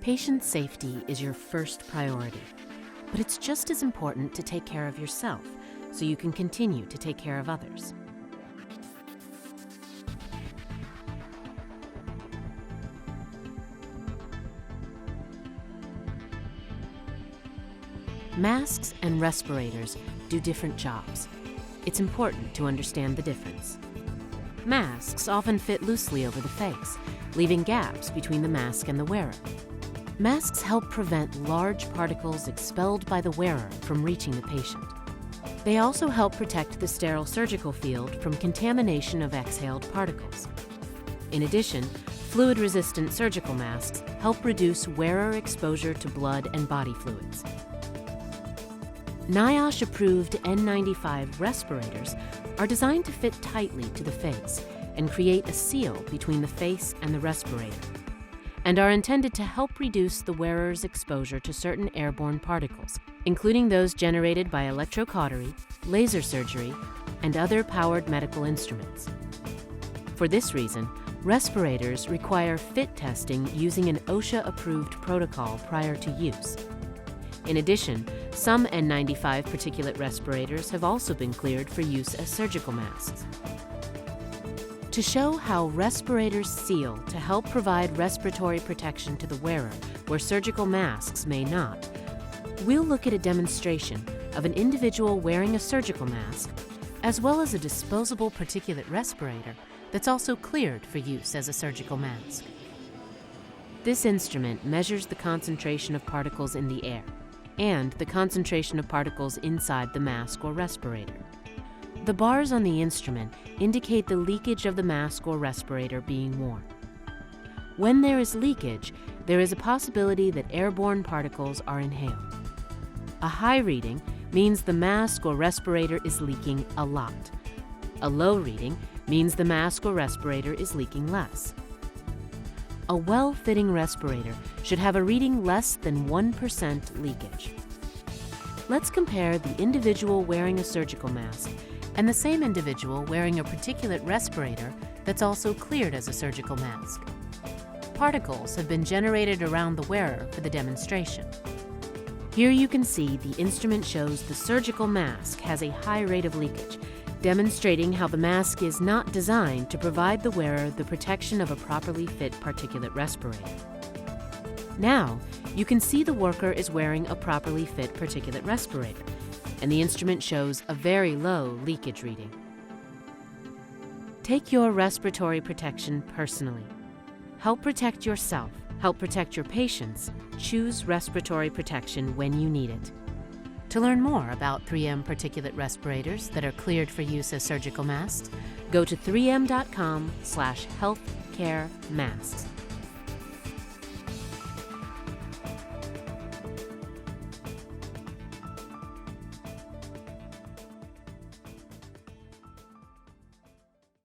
Patient safety is your first priority, but it's just as important to take care of yourself so you can continue to take care of others. Masks and respirators do different jobs. It's important to understand the difference. Masks often fit loosely over the face, leaving gaps between the mask and the wearer. Masks help prevent large particles expelled by the wearer from reaching the patient. They also help protect the sterile surgical field from contamination of exhaled particles. In addition, fluid-resistant surgical masks help reduce wearer exposure to blood and body fluids. NIOSH-approved N95 respirators are designed to fit tightly to the face and create a seal between the face and the respirator, and are intended to help reduce the wearer's exposure to certain airborne particles, including those generated by electrocautery, laser surgery, and other powered medical instruments. For this reason, respirators require fit testing using an OSHA-approved protocol prior to use. In addition, some N95 particulate respirators have also been cleared for use as surgical masks. To show how respirators seal to help provide respiratory protection to the wearer where surgical masks may not, we'll look at a demonstration of an individual wearing a surgical mask, as well as a disposable particulate respirator that's also cleared for use as a surgical mask. This instrument measures the concentration of particles in the air and the concentration of particles inside the mask or respirator. The bars on the instrument indicate the leakage of the mask or respirator being worn. When there is leakage, there is a possibility that airborne particles are inhaled. A high reading means the mask or respirator is leaking a lot. A low reading means the mask or respirator is leaking less. A well-fitting respirator should have a reading less than 1% leakage. Let's compare the individual wearing a surgical mask and the same individual wearing a particulate respirator that's also cleared as a surgical mask. Particles have been generated around the wearer for the demonstration. Here you can see the instrument shows the surgical mask has a high rate of leakage, demonstrating how the mask is not designed to provide the wearer the protection of a properly fit particulate respirator. Now, you can see the worker is wearing a properly fit particulate respirator, and the instrument shows a very low leakage reading. Take your respiratory protection personally. Help protect yourself, help protect your patients. Choose respiratory protection when you need it. To learn more about 3M particulate respirators that are cleared for use as surgical masks, go to 3m.com/healthcaremasks.